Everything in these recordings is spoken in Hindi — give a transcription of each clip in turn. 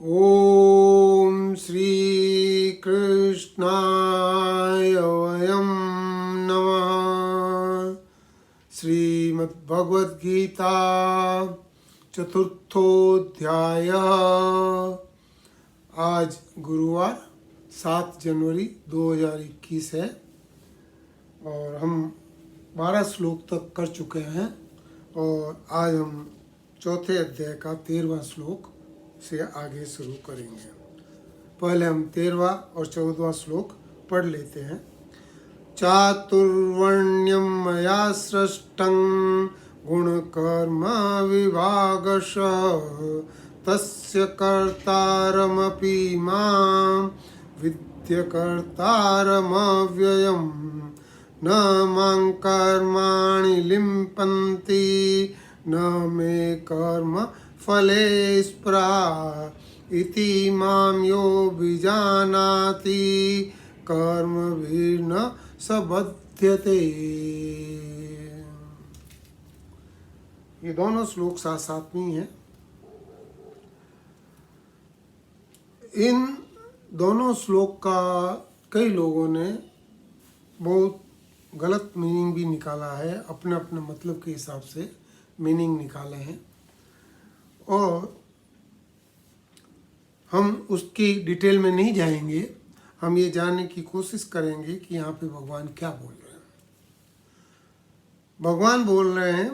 ओम श्री कृष्णाय वयं नमः। श्रीमद्भगवद गीता चतुर्थोध्याय। आज गुरुवार 7 जनवरी 2021 है और हम 12 श्लोक तक कर चुके हैं और आज हम चौथे अध्याय का 13वां श्लोक से आगे शुरू करेंगे। पहले हम 13वां और 14वां श्लोक पढ़ लेते हैं। चातुर्वर्ण्यं मया सृष्टं गुणकर्म विभागशः तस्य कर्तारमपि मां विद्यकर्तारमव्ययम् न मां कर्माणि लिम्पन्ति न मे कर्म फले स्पृहा इति मां यो विजानाति कर्मभिर्न सबध्यते। ये दोनों श्लोक साथ साथ में हैं। इन दोनों श्लोक का कई लोगों ने बहुत गलत मीनिंग भी निकाला है, अपने अपने मतलब के हिसाब से मीनिंग निकाले हैं और हम उसकी डिटेल में नहीं जाएंगे। हम ये जानने की कोशिश करेंगे कि यहाँ पे भगवान क्या बोल रहे हैं। भगवान बोल रहे हैं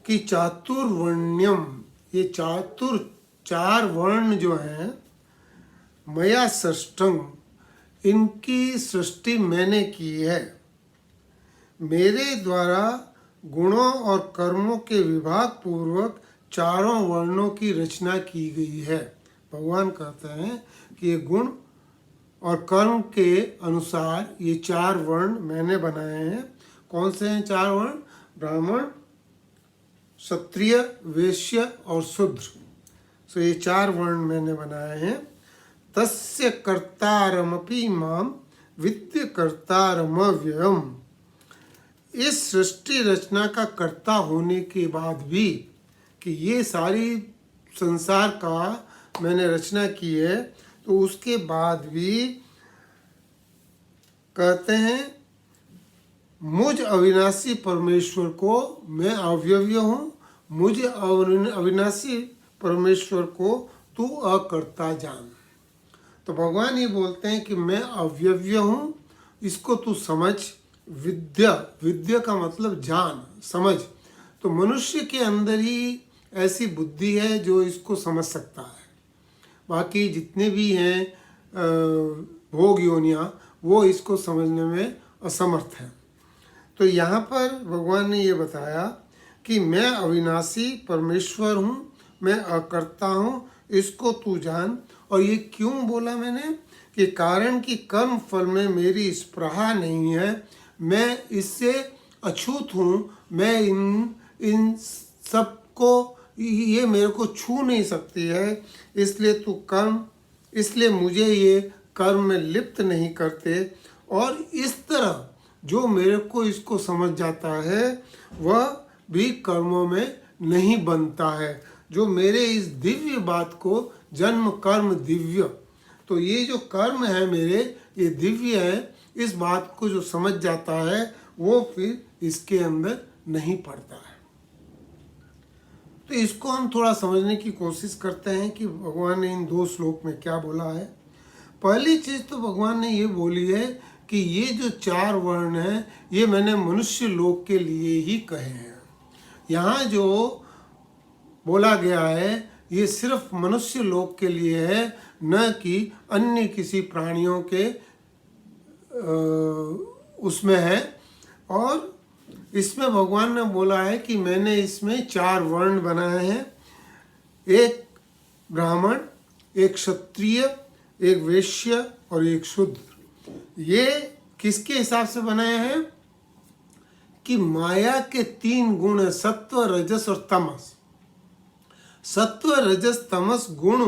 कि चातुर्वर्ण्यम, ये चार वर्ण जो हैं, मया सृष्टं, इनकी सृष्टि मैंने की है। मेरे द्वारा गुणों और कर्मों के विभाग पूर्वक चारों वर्णों की रचना की गई है। भगवान कहते हैं कि ये गुण और कर्म के अनुसार ये 4 वर्ण मैंने बनाए हैं। कौन से हैं 4 वर्ण? ब्राह्मण, क्षत्रिय, वैश्य और शूद्र। सो ये 4 वर्ण मैंने बनाए हैं। तस्य कर्तारमपि मां विद्य कर्तारमव्ययम्। इस सृष्टि रचना का कर्ता होने के बाद भी, कि ये सारी संसार का मैंने रचना की है, तो उसके बाद भी कहते हैं मुझ अविनाशी परमेश्वर को मैं अव्यव्य हूँ, मुझ अविनाशी परमेश्वर को तू अकर्ता जान। तो भगवान ये बोलते हैं कि मैं अव्यव्य हूँ, इसको तू समझ। विद्या का मतलब जान, समझ। तो मनुष्य के अंदर ही ऐसी बुद्धि है जो इसको समझ सकता है। बाकी जितने भी हैं भोग योनियाँ, वो इसको समझने में असमर्थ हैं। तो यहाँ पर भगवान ने ये बताया कि मैं अविनाशी परमेश्वर हूँ, मैं अकर्ता हूँ, इसको तू जान। और ये क्यों बोला मैंने? कि कारण कि कर्म फल में मेरी स्पृहा नहीं है, मैं इससे अछूत हूँ, मैं इन सबको, ये मेरे को छू नहीं सकती है, इसलिए तू कर्म, इसलिए मुझे ये कर्म में लिप्त नहीं करते। और इस तरह जो मेरे को इसको समझ जाता है वह भी कर्मों में नहीं बनता है। जो मेरे इस दिव्य बात को, जन्म कर्म दिव्य, तो ये जो कर्म है मेरे, ये दिव्य है, इस बात को जो समझ जाता है वो फिर इसके अंदर नहीं पड़ता है। तो इसको हम थोड़ा समझने की कोशिश करते हैं कि भगवान ने इन 2 श्लोक में क्या बोला है। पहली चीज़ तो भगवान ने ये बोली है कि ये जो 4 वर्ण हैं, ये मैंने मनुष्य लोक के लिए ही कहे हैं। यहाँ जो बोला गया है ये सिर्फ मनुष्य लोक के लिए है, न कि अन्य किसी प्राणियों के उसमें है। और इसमें भगवान ने बोला है कि मैंने इसमें 4 वर्ण बनाए हैं, एक ब्राह्मण, एक क्षत्रिय, एक वैश्य और एक शूद्र। ये किसके हिसाब से बनाए हैं? कि माया के 3 गुण है, सत्व, रजस और तमस। सत्व, रजस, तमस गुण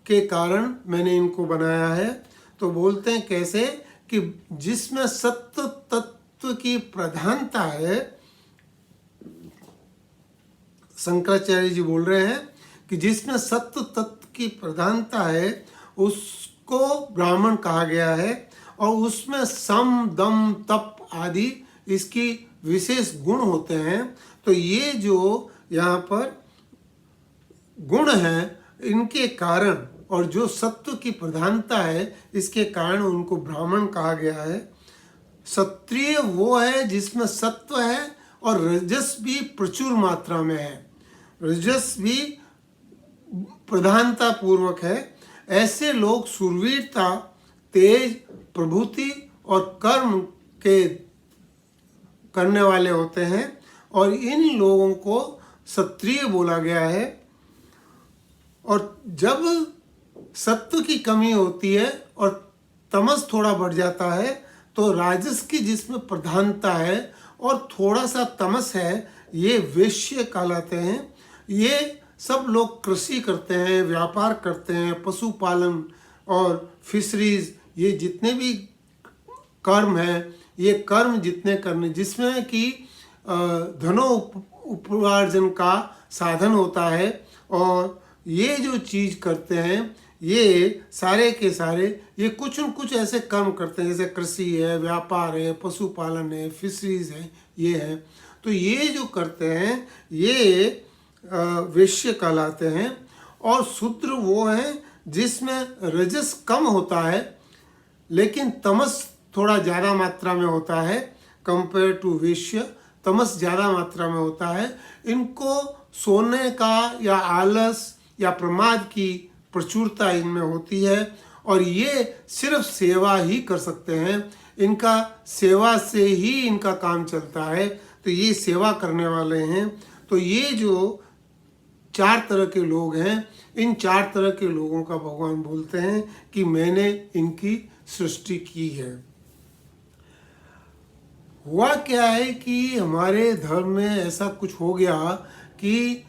के कारण मैंने इनको बनाया है। तो बोलते हैं कैसे? कि जिसमें सत्व तत्व की प्रधानता है, शंकराचार्य जी बोल रहे हैं कि जिसमें सत्व तत्व की प्रधानता है उसको ब्राह्मण कहा गया है, और उसमें सम दम तप आदि इसकी विशेष गुण होते हैं। तो ये जो यहाँ पर गुण हैं इनके कारण और जो सत्व की प्रधानता है इसके कारण उनको ब्राह्मण कहा गया है। क्षत्रिय वो है जिसमें सत्व है और रजस भी प्रचुर मात्रा में है, रजस भी प्रधानता पूर्वक है। ऐसे लोग शूरवीरता, तेज, प्रभुति और कर्म के करने वाले होते हैं, और इन लोगों को क्षत्रिय बोला गया है। और जब सत्व की कमी होती है और तमस थोड़ा बढ़ जाता है तो राजस की जिसमें प्रधानता है और थोड़ा सा तमस है, ये वैश्य कहलाते हैं। ये सब लोग कृषि करते हैं, व्यापार करते हैं, पशुपालन और फिशरीज, ये जितने भी कर्म हैं, ये कर्म जितने करने जिसमें कि धनोपार्जन का साधन होता है, और ये जो चीज़ करते हैं ये सारे के सारे ये कुछ न कुछ ऐसे कर्म करते हैं, जैसे कृषि है, व्यापार है, पशुपालन है, फिशरीज है, ये है। तो ये जो करते हैं ये वैश्य कहलाते हैं। और शूद्र वो हैं जिसमें रजस कम होता है लेकिन तमस थोड़ा ज़्यादा मात्रा में होता है कंपेयर टू वैश्य, तमस ज़्यादा मात्रा में होता है। इनको सोने का या आलस या प्रमाद की प्रचुरता इनमें होती है, और ये सिर्फ सेवा ही कर सकते हैं, इनका सेवा से ही इनका काम चलता है। तो ये सेवा करने वाले हैं। तो ये जो 4 तरह के लोग हैं, इन 4 तरह के लोगों का भगवान बोलते हैं कि मैंने इनकी सृष्टि की है। हुआ क्या है कि हमारे धर्म में ऐसा कुछ हो गया कि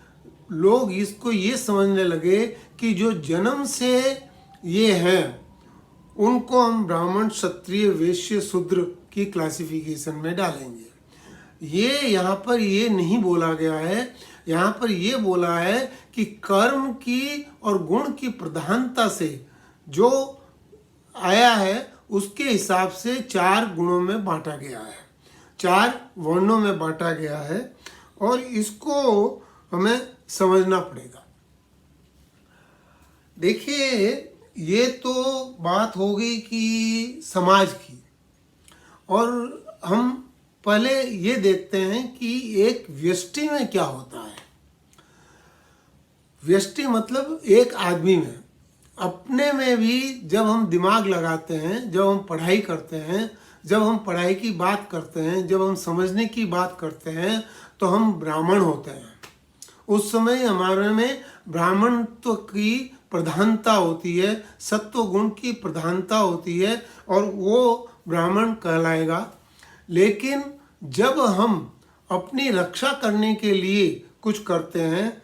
लोग इसको ये समझने लगे कि जो जन्म से ये हैं उनको हम ब्राह्मण, क्षत्रिय, वैश्य, शूद्र की क्लासिफिकेशन में डालेंगे। ये यहाँ पर ये नहीं बोला गया है, यहाँ पर ये बोला है कि कर्म की और गुण की प्रधानता से जो आया है उसके हिसाब से 4 गुणों में बांटा गया है, 4 वर्णों में बांटा गया है, और इसको हमें समझना पड़ेगा। देखिए ये तो बात हो गई कि समाज की, और हम पहले ये देखते हैं कि एक व्यष्टि में क्या होता है। व्यष्टि मतलब एक आदमी में, अपने में भी जब हम दिमाग लगाते हैं, जब हम पढ़ाई करते हैं, जब हम पढ़ाई की बात करते हैं, जब हम समझने की बात करते हैं तो हम ब्राह्मण होते हैं। उस समय हमारे में ब्राह्मणत्व की प्रधानता होती है, सत्व गुण की प्रधानता होती है, और वो ब्राह्मण कहलाएगा। लेकिन जब हम अपनी रक्षा करने के लिए कुछ करते हैं,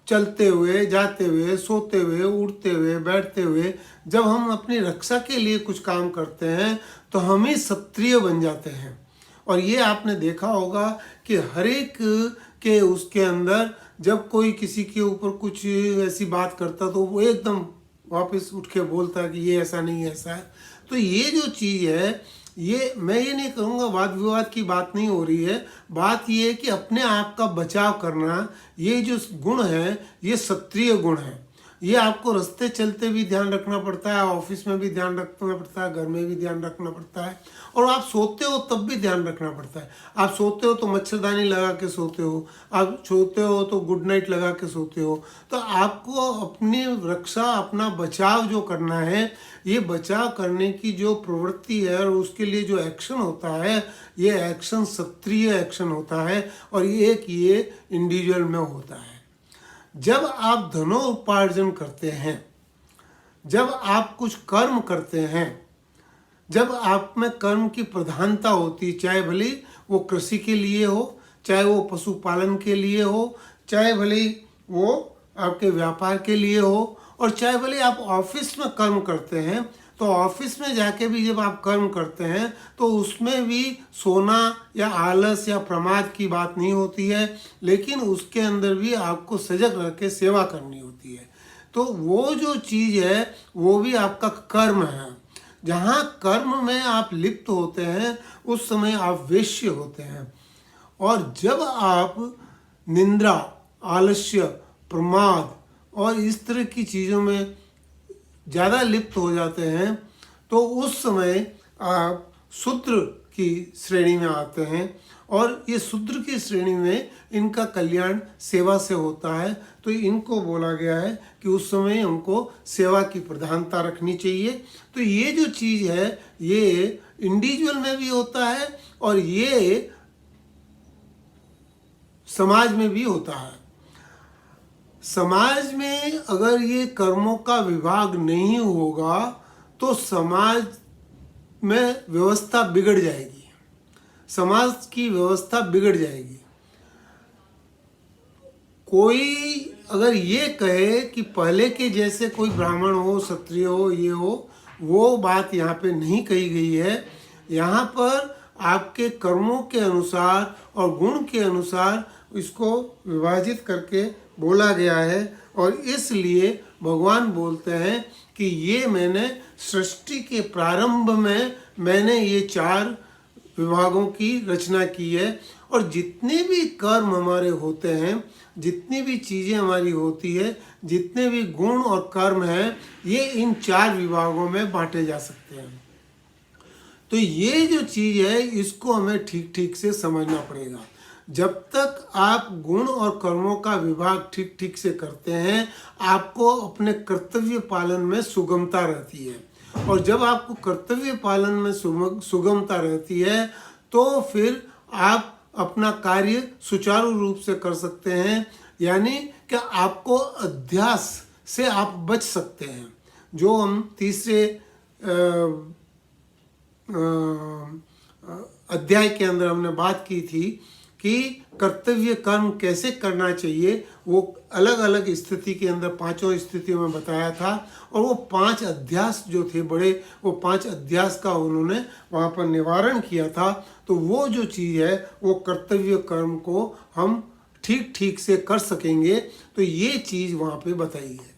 चलते हुए, जाते हुए, सोते हुए, उड़ते हुए, बैठते हुए, जब हम अपनी रक्षा के लिए कुछ काम करते हैं तो हम ही क्षत्रिय बन जाते हैं। और ये आपने देखा होगा कि हर एक के उसके अंदर जब कोई किसी के ऊपर कुछ ऐसी बात करता तो वो एकदम वापस उठ के बोलता है कि ये ऐसा नहीं ऐसा है। तो ये जो चीज़ है, ये मैं ये नहीं कहूँगा वाद विवाद की बात नहीं हो रही है, बात ये है कि अपने आप का बचाव करना, ये जो गुण है ये क्षत्रिय गुण है। ये आपको रास्ते चलते भी ध्यान रखना पड़ता है, ऑफिस में भी ध्यान रखना पड़ता है, घर में भी ध्यान रखना पड़ता है, और आप सोते हो तब भी ध्यान रखना पड़ता है। आप सोते हो तो मच्छरदानी लगा के सोते हो, आप सोते हो तो गुड नाइट लगा के सोते हो। तो आपको अपनी रक्षा, अपना बचाव जो करना है, ये बचाव करने की जो प्रवृत्ति है और उसके लिए जो एक्शन होता है, ये एक्शन क्षत्रिय एक्शन होता है, और ये इंडिविजुअल में होता है। जब आप धनोपार्जन करते हैं, जब आप कुछ कर्म करते हैं, जब आप में कर्म की प्रधानता होती, चाहे भले वो कृषि के लिए हो, चाहे वो पशुपालन के लिए हो, चाहे भले वो आपके व्यापार के लिए हो, और चाहे भले आप ऑफिस में कर्म करते हैं, तो ऑफिस में जाके भी जब आप कर्म करते हैं तो उसमें भी सोना या आलस या प्रमाद की बात नहीं होती है, लेकिन उसके अंदर भी आपको सजग रह के सेवा करनी होती है। तो वो जो चीज़ है वो भी आपका कर्म है। जहाँ कर्म में आप लिप्त होते हैं उस समय आप वेश्य होते हैं। और जब आप निंद्रा, आलस्य, प्रमाद और इस तरह की चीज़ों में ज़्यादा लिप्त हो जाते हैं तो उस समय आप शूद्र की श्रेणी में आते हैं। और ये शूद्र की श्रेणी में इनका कल्याण सेवा से होता है, तो इनको बोला गया है कि उस समय हमको सेवा की प्रधानता रखनी चाहिए। तो ये जो चीज़ है ये इंडिविजुअल में भी होता है और ये समाज में भी होता है। समाज में अगर ये कर्मों का विभाग नहीं होगा तो समाज में व्यवस्था बिगड़ जाएगी, समाज की व्यवस्था बिगड़ जाएगी। कोई अगर ये कहे कि पहले के जैसे कोई ब्राह्मण हो, क्षत्रिय हो, ये हो, वो बात यहाँ पे नहीं कही गई है। यहाँ पर आपके कर्मों के अनुसार और गुण के अनुसार इसको विभाजित करके बोला गया है। और इसलिए भगवान बोलते हैं कि ये मैंने सृष्टि के प्रारंभ में मैंने ये 4 विभागों की रचना की है। और जितने भी कर्म हमारे होते हैं, जितनी भी चीज़ें हमारी होती है, जितने भी गुण और कर्म हैं, ये इन 4 विभागों में बांटे जा सकते हैं। तो ये जो चीज़ है इसको हमें ठीक ठीक से समझना पड़ेगा। जब तक आप गुण और कर्मों का विभाग ठीक ठीक से करते हैं आपको अपने कर्तव्य पालन में सुगमता रहती है। और जब आपको कर्तव्य पालन में सुगमता रहती है तो फिर आप अपना कार्य सुचारू रूप से कर सकते हैं। यानी कि आपको अध्यास से आप बच सकते हैं। जो हम तीसरे अध्याय के अंदर हमने बात की थी कि कर्तव्य कर्म कैसे करना चाहिए, वो अलग अलग स्थिति के अंदर 5 स्थितियों में बताया था। और वो 5 अध्यास जो थे बड़े, वो 5 अध्यास का उन्होंने वहाँ पर निवारण किया था। तो वो जो चीज़ है वो कर्तव्य कर्म को हम ठीक ठीक से कर सकेंगे। तो ये चीज़ वहाँ पे बताई है।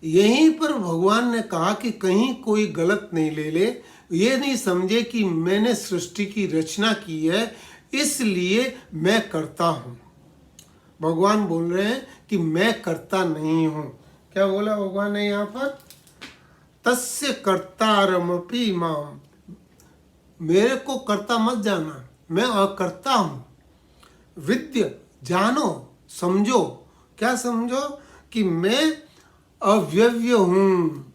यहीं पर भगवान ने कहा कि कहीं कोई गलत नहीं ले ले, ये नहीं समझे कि मैंने सृष्टि की रचना की है इसलिए मैं करता हूँ। भगवान बोल रहे हैं कि मैं करता नहीं हूँ। क्या बोला भगवान ने यहाँ पर? तस्य कर्तारमपि माम, मेरे को करता मत जाना, मैं अकर्ता हूँ। विद्य, जानो, समझो। क्या समझो? कि मैं अव्यव्य हूँ,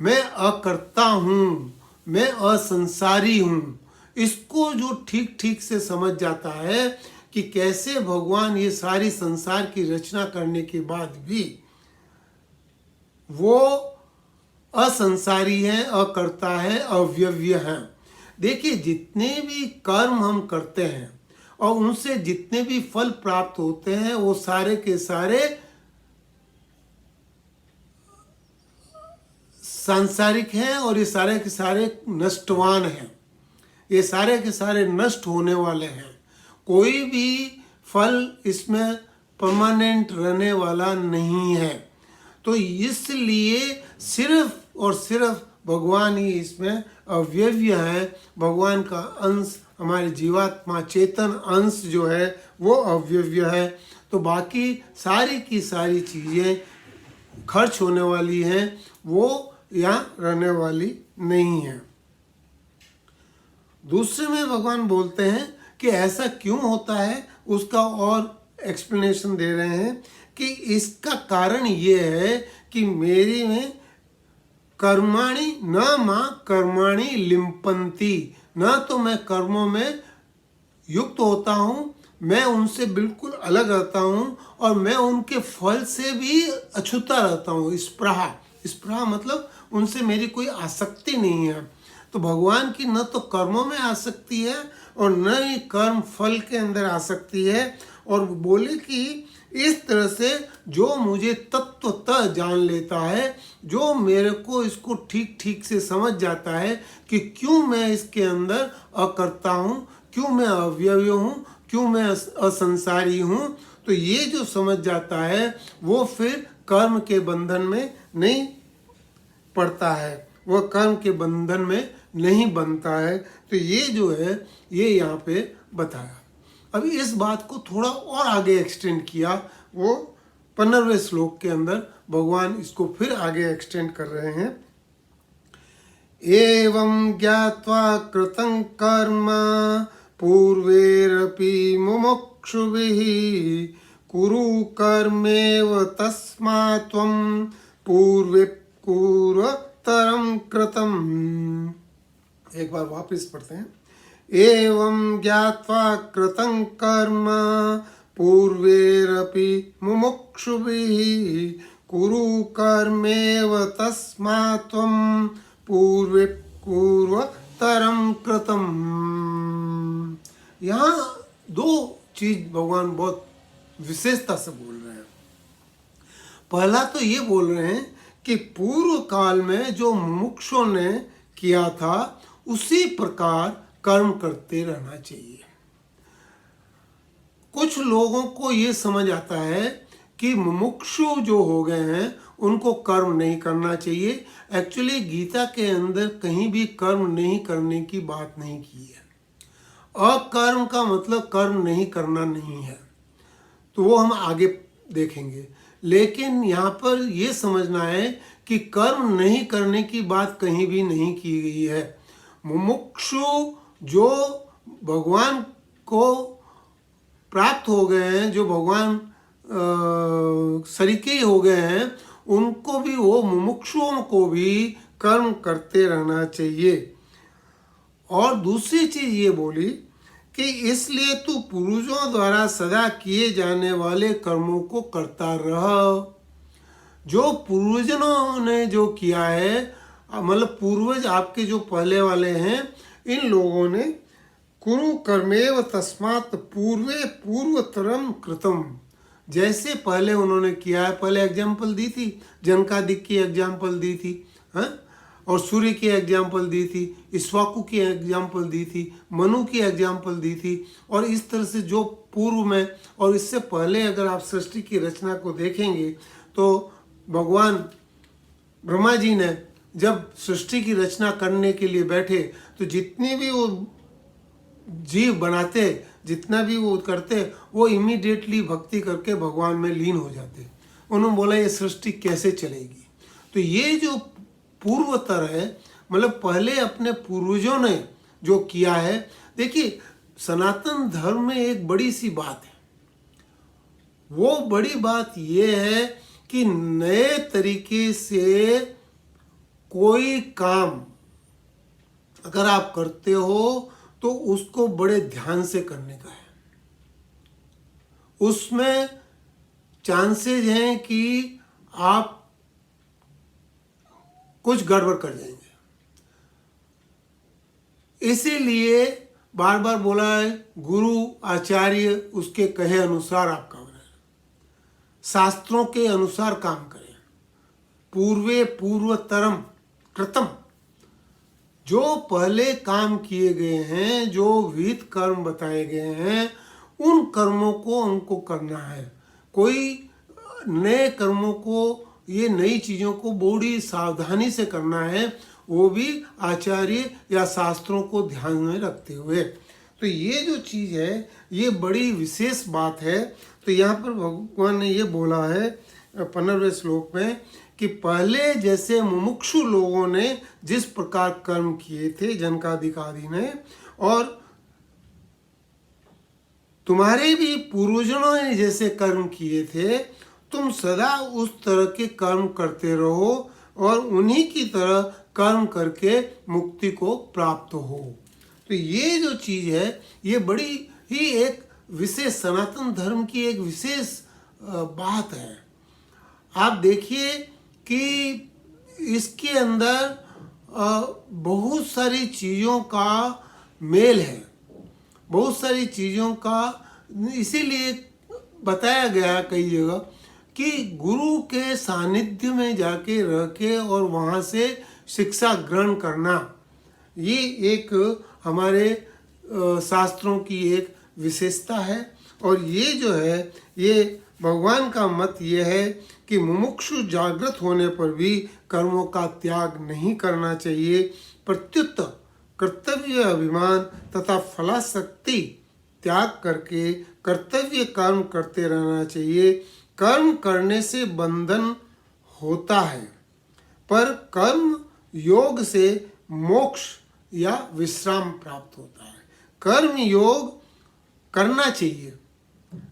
मैं अकर्ता हूँ, मैं असंसारी हूँ। इसको जो ठीक ठीक से समझ जाता है कि कैसे भगवान ये सारी संसार की रचना करने के बाद भी वो असंसारी है, अकर्ता है, अव्यव्य है। देखिए जितने भी कर्म हम करते हैं और उनसे जितने भी फल प्राप्त होते हैं वो सारे के सारे सांसारिक हैं और ये सारे के सारे नष्टवान हैं। ये सारे के सारे नष्ट होने वाले हैं। कोई भी फल इसमें परमानेंट रहने वाला नहीं है। तो इसलिए सिर्फ और सिर्फ भगवान ही इसमें अव्यव्य है। भगवान का अंश, हमारे जीवात्मा चेतन अंश जो है वो अव्यव्य है। तो बाकी सारी की सारी चीज़ें खर्च होने वाली हैं, वो यहाँ रहने वाली नहीं है। दूसरे में भगवान बोलते हैं कि ऐसा क्यों होता है, उसका और एक्सप्लेनेशन दे रहे हैं कि इसका कारण ये है कि मेरी में कर्माणि न मां कर्माणि लिम्पन्ति, न तो मैं कर्मों में युक्त होता हूँ, मैं उनसे बिल्कुल अलग रहता हूँ और मैं उनके फल से भी अछूता रहता हूँ। स्पृहा मतलब उनसे मेरी कोई आसक्ति नहीं है। तो भगवान की न तो कर्मों में आसक्ति है और न ही कर्म फल के अंदर आसक्ति है। और बोले कि इस तरह से जो मुझे तत्व तत्वतः जान लेता है, जो मेरे को इसको ठीक ठीक से समझ जाता है कि क्यों मैं इसके अंदर अकर्ता हूँ, क्यों मैं अवयवी हूँ, क्यों मैं असंसारी हूँ, तो ये जो समझ जाता है वो फिर कर्म के बंधन में नहीं पड़ता है, वह कर्म के बंधन में नहीं बनता है। तो ये जो है ये यहाँ पे बताया। अब इस बात को थोड़ा और आगे एक्सटेंड किया, वो 15वें श्लोक के अंदर भगवान इसको फिर आगे एक्सटेंड कर रहे हैं। एवं ज्ञात्वा कृतं कर्म पूर्वेरपि मुमुक्षुभिः कुरु कर्मेव तस्मात् त्वं पूर्वे पूर्वतरं कृतम्। एक बार वापस पढ़ते हैं। एवं ज्ञात्वा कृतं कर्म पूर्वेरपि मुमुक्षुभिः कुरु कर्मेव तस्मात् त्वं पूर्वे पूर्वतरं कृतम्। यहाँ दो चीज भगवान बहुत विशेषता से बोल रहे हैं। पहला तो ये बोल रहे हैं कि पूर्व काल में जो मुमुक्षुओं ने किया था उसी प्रकार कर्म करते रहना चाहिए। कुछ लोगों को ये समझ आता है कि मुमुक्षु जो हो गए हैं उनको कर्म नहीं करना चाहिए। एक्चुअली गीता के अंदर कहीं भी कर्म नहीं करने की बात नहीं की है। अकर्म का मतलब कर्म नहीं करना नहीं है, तो वो हम आगे देखेंगे। लेकिन यहाँ पर ये समझना है कि कर्म नहीं करने की बात कहीं भी नहीं की गई है। मुमुक्षु जो भगवान को प्राप्त हो गए हैं, जो भगवान सरीके हो गए हैं, उनको भी, वो मुमुक्षुओं को भी कर्म करते रहना चाहिए। और दूसरी चीज ये बोली कि इसलिए तू पूर्वजों द्वारा सदा किए जाने वाले कर्मों को करता रह। जो पूर्वजों ने जो किया है, मतलब पूर्वज आपके जो पहले वाले हैं, इन लोगों ने कुरु कर्मेव तस्मात् पूर्वे पूर्वतरम कृतम, जैसे पहले उन्होंने किया है। पहले एग्जाम्पल दी थी, जनकादिक की एग्जाम्पल दी थी, हाँ, और सूर्य की एग्जाम्पल दी थी, इक्ष्वाकु की एग्जाम्पल दी थी, मनु की एग्जाम्पल दी थी। और इस तरह से जो पूर्व में और इससे पहले अगर आप सृष्टि की रचना को देखेंगे तो भगवान ब्रह्मा जी ने जब सृष्टि की रचना करने के लिए बैठे तो जितनी भी वो जीव बनाते, जितना भी वो करते, वो इमीडिएटली भक्ति करके भगवान में लीन हो जाते। उन्होंने बोला ये सृष्टि कैसे चलेगी। तो ये जो पूर्वतर है, मतलब पहले अपने पूर्वजों ने जो किया है। देखिए सनातन धर्म में एक बड़ी सी बात है, वो बड़ी बात ये है कि नए तरीके से कोई काम अगर आप करते हो तो उसको बड़े ध्यान से करने का है। उसमें चांसेस हैं कि आप कुछ गड़बड़ कर जाएंगे। इसीलिए बार बार बोला है, गुरु आचार्य उसके कहे अनुसार आप काम करें, शास्त्रों के अनुसार काम करें। पूर्वे पूर्वतरम कृतम, जो पहले काम किए गए हैं, जो विहित कर्म बताए गए हैं, उन कर्मों को हमको करना है। कोई नए कर्मों को, ये नई चीज़ों को बड़ी सावधानी से करना है, वो भी आचार्य या शास्त्रों को ध्यान में रखते हुए। तो ये जो चीज़ है ये बड़ी विशेष बात है। तो यहाँ पर भगवान ने ये बोला है 15वें श्लोक में कि पहले जैसे मुमुक्षु लोगों ने जिस प्रकार कर्म किए थे जनकादिक आदि ने, और तुम्हारे भी पूर्वजों ने जैसे कर्म किए थे, तुम सदा उस तरह के कर्म करते रहो और उन्हीं की तरह कर्म करके मुक्ति को प्राप्त हो। तो ये जो चीज़ है ये बड़ी ही एक विशेष, सनातन धर्म की एक विशेष बात है। आप देखिए कि इसके अंदर बहुत सारी चीज़ों का मेल है, बहुत सारी चीज़ों का, इसीलिए बताया गया कई जगह कि गुरु के सानिध्य में जाके रह के और वहाँ से शिक्षा ग्रहण करना, ये एक हमारे शास्त्रों की एक विशेषता है। और ये जो है, ये भगवान का मत ये है कि मुमुक्षु जागृत होने पर भी कर्मों का त्याग नहीं करना चाहिए, प्रत्युत कर्तव्य अभिमान तथा फलाशक्ति त्याग करके कर्तव्य कर्म करते रहना चाहिए। कर्म करने से बंधन होता है, पर कर्म योग से मोक्ष या विश्राम प्राप्त होता है। कर्म योग करना चाहिए,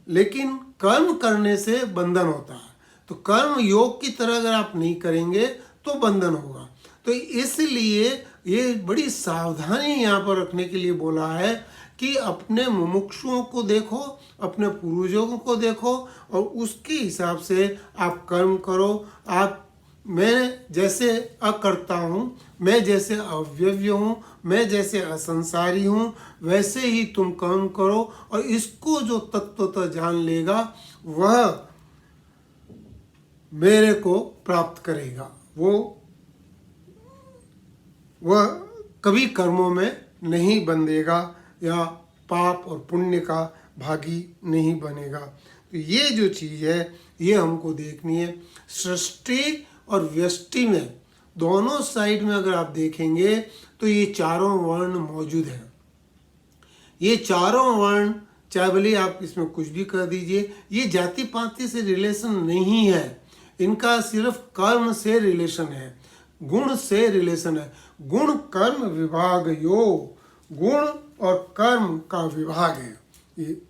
लेकिन कर्म करने से बंधन होता है। तो कर्म योग की तरह अगर आप नहीं करेंगे तो बंधन होगा। तो इसलिए ये बड़ी सावधानी यहाँ पर रखने के लिए बोला है कि अपने मुमुक्षुओं को देखो, अपने पूर्वजों को देखो और उसके हिसाब से आप कर्म करो। आप, मैं जैसे अकर्ता हूँ, मैं जैसे अव्यव्य हूँ, मैं जैसे असंसारी हूँ, वैसे ही तुम कर्म करो। और इसको जो तत्वतः जान लेगा वह मेरे को प्राप्त करेगा। वह कभी कर्मों में नहीं बंधेगा या पाप और पुण्य का भागी नहीं बनेगा। तो ये जो चीज़ है ये हमको देखनी है। सृष्टि और व्यष्टि में दोनों साइड में अगर आप देखेंगे तो ये चारों वर्ण मौजूद हैं। ये चारों वर्ण, चाहे भले आप इसमें कुछ भी कर दीजिए, ये जाति पाति से रिलेशन नहीं है, इनका सिर्फ कर्म से रिलेशन है, गुण से रिलेशन है। गुण कर्म विभाग योग, गुण और कर्म का विभाग है। ये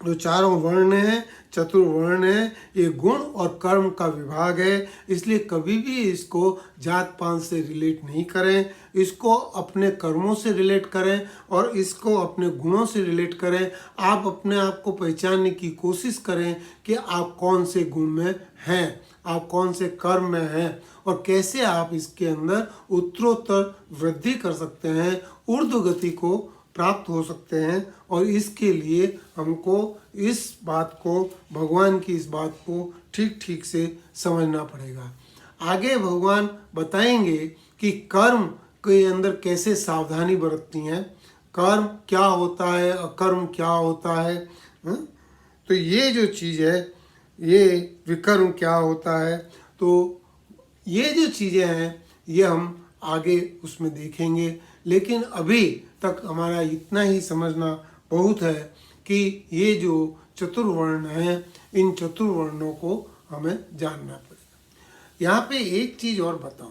जो चारों वर्ण हैं, चतुर्वर्ण है, ये गुण और कर्म का विभाग है। इसलिए कभी भी इसको जात पात से रिलेट नहीं करें, इसको अपने कर्मों से रिलेट करें और इसको अपने गुणों से रिलेट करें। आप अपने आप को पहचानने की कोशिश करें कि आप कौन से गुण में हैं, आप कौन से कर्म में हैं और कैसे आप इसके अंदर उत्तरोत्तर वृद्धि कर सकते हैं, ऊर्ध्व गति को प्राप्त हो सकते हैं। और इसके लिए हमको इस बात को, भगवान की इस बात को ठीक ठीक से समझना पड़ेगा। आगे भगवान बताएंगे कि कर्म के अंदर कैसे सावधानी बरतनी है, कर्म क्या होता है, अकर्म क्या होता है। तो ये जो चीज़ है, ये विकर्म क्या होता है, तो ये जो चीज़ें हैं ये हम आगे उसमें देखेंगे। लेकिन अभी तक हमारा इतना ही समझना बहुत है कि ये जो चतुर्वर्ण हैं, इन चतुर्वर्णों को हमें जानना पड़ेगा। यहाँ पे एक चीज़ और बताऊं,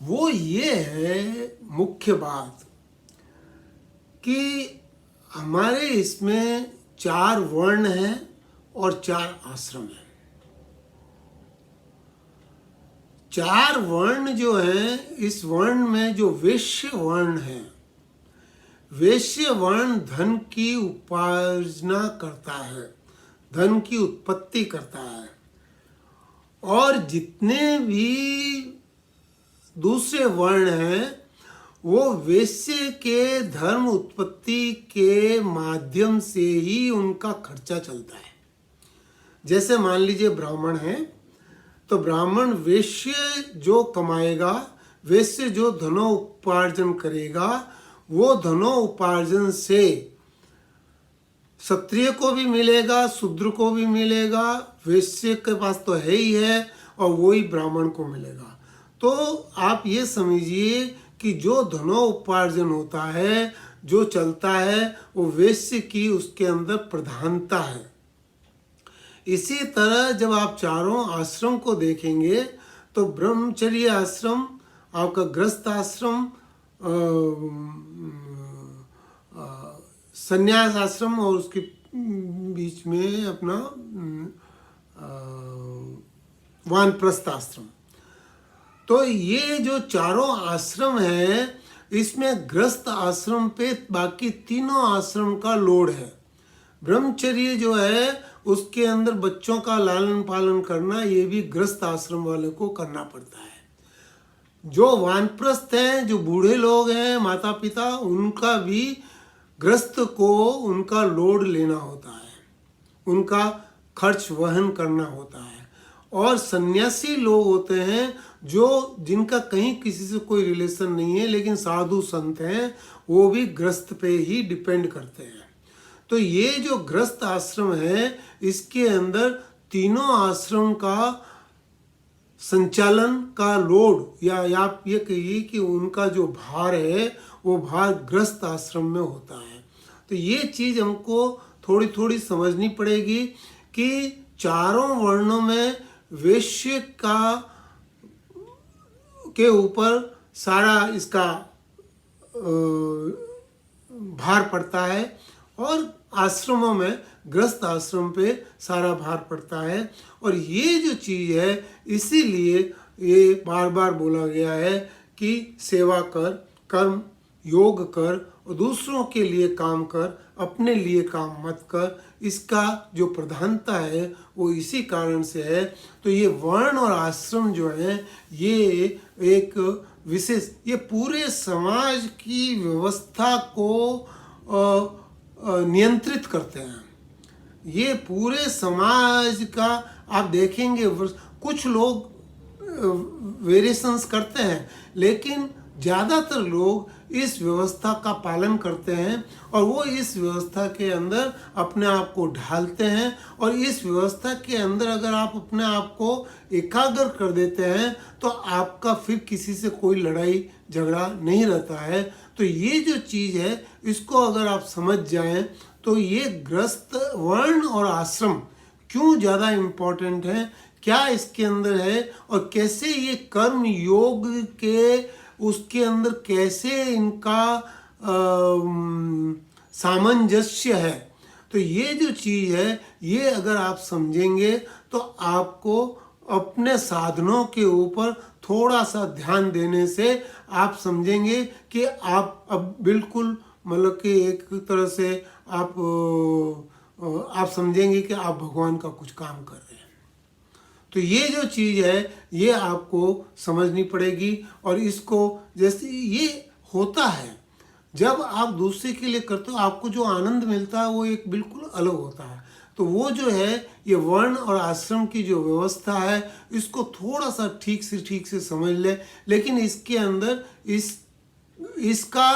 वो ये है मुख्य बात कि हमारे इसमें 4 वर्ण हैं और 4 आश्रम हैं। 4 वर्ण जो हैं, इस वर्ण में जो वैश्य वर्ण है, वैश्य वर्ण धन की उपार्जना करता है, धन की उत्पत्ति करता है। और जितने भी दूसरे वर्ण हैं वो वैश्य के धर्म उत्पत्ति के माध्यम से ही उनका खर्चा चलता है। जैसे मान लीजिए ब्राह्मण है, तो ब्राह्मण वैश्य जो कमाएगा, वैश्य जो धनोपार्जन करेगा, वो धनोपार्जन से क्षत्रिय को भी मिलेगा, शूद्र को भी मिलेगा, वैश्य के पास तो है ही है, और वही ब्राह्मण को मिलेगा। तो आप ये समझिए कि जो धनोपार्जन होता है, जो चलता है, वो वैश्य की उसके अंदर प्रधानता है। इसी तरह जब आप चारों आश्रम को देखेंगे तो ब्रह्मचर्य आश्रम, आपका गृहस्थ आश्रम, संन्यास आश्रम और उसके बीच में अपना वानप्रस्थ आश्रम। तो ये जो चारों आश्रम हैं, इसमें गृहस्थ आश्रम पे बाकी तीनों आश्रम का लोड है। ब्रह्मचर्य जो है उसके अंदर बच्चों का लालन पालन करना, ये भी गृहस्थ आश्रम वाले को करना पड़ता है। जो वानप्रस्थ हैं, जो बूढ़े लोग हैं, माता पिता, उनका भी गृहस्थ को उनका लोड लेना होता है, उनका खर्च वहन करना होता है। और सन्यासी लोग होते हैं जो जिनका कहीं किसी से कोई रिलेशन नहीं है, लेकिन साधु संत हैं, वो भी गृहस्थ पे ही डिपेंड करते हैं। तो ये जो गृहस्थ आश्रम है, इसके अंदर तीनों आश्रम का संचालन का लोड या आप ये कहिए कि उनका जो भार है वो भार गृहस्थ आश्रम में होता है। तो ये चीज़ हमको थोड़ी थोड़ी समझनी पड़ेगी कि चारों वर्णों में वैश्य का के ऊपर सारा इसका भार पड़ता है और आश्रमों में गृहस्थ आश्रम पे सारा भार पड़ता है। और ये जो चीज़ है, इसीलिए ये बार बार बोला गया है कि सेवा कर, कर्म योग कर और दूसरों के लिए काम कर, अपने लिए काम मत कर। इसका जो प्रधानता है वो इसी कारण से है। तो ये वर्ण और आश्रम जो है, ये एक विशेष, ये पूरे समाज की व्यवस्था को नियंत्रित करते हैं। ये पूरे समाज का आप देखेंगे, कुछ लोग वेरिएशंस करते हैं, लेकिन ज़्यादातर लोग इस व्यवस्था का पालन करते हैं और वो इस व्यवस्था के अंदर अपने आप को ढालते हैं। और इस व्यवस्था के अंदर अगर आप अपने आप को एकाग्र कर देते हैं तो आपका फिर किसी से कोई लड़ाई झगड़ा नहीं रहता है। तो ये जो चीज़ है, इसको अगर आप समझ जाएं तो ये गृहस्थ वर्ण और आश्रम क्यों ज़्यादा इम्पोर्टेंट है, क्या इसके अंदर है और कैसे ये कर्म योग के उसके अंदर कैसे इनका सामंजस्य है। तो ये जो चीज़ है, ये अगर आप समझेंगे तो आपको अपने साधनों के ऊपर थोड़ा सा ध्यान देने से आप समझेंगे कि आप अब बिल्कुल मतलब कि एक तरह से आप समझेंगे कि आप भगवान का कुछ काम कर रहे हैं। तो ये जो चीज़ है, ये आपको समझनी पड़ेगी। और इसको जैसे ये होता है, जब आप दूसरे के लिए करते हो, आपको जो आनंद मिलता है वो एक बिल्कुल अलग होता है। तो वो जो है, ये वर्ण और आश्रम की जो व्यवस्था है, इसको थोड़ा सा ठीक से समझ ले। लेकिन इसके अंदर इसका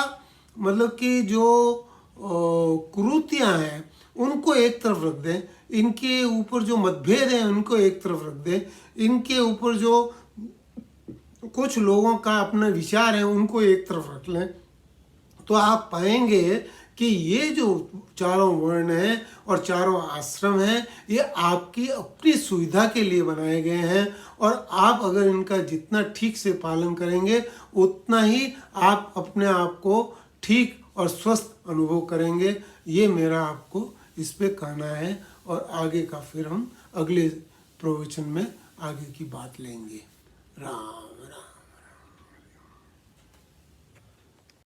मतलब कि जो कुरीतियाँ हैं उनको एक तरफ रख दें, इनके ऊपर जो मतभेद हैं उनको एक तरफ रख दें, इनके ऊपर जो कुछ लोगों का अपना विचार है उनको एक तरफ रख लें, तो आप पाएंगे कि ये जो चारों वर्ण हैं और चारों आश्रम हैं, ये आपकी अपनी सुविधा के लिए बनाए गए हैं। और आप अगर इनका जितना ठीक से पालन करेंगे, उतना ही आप अपने आप को ठीक और स्वस्थ अनुभव करेंगे। ये मेरा आपको इस पे कहना है। और आगे का फिर हम अगले प्रवचन में आगे की बात लेंगे। राम।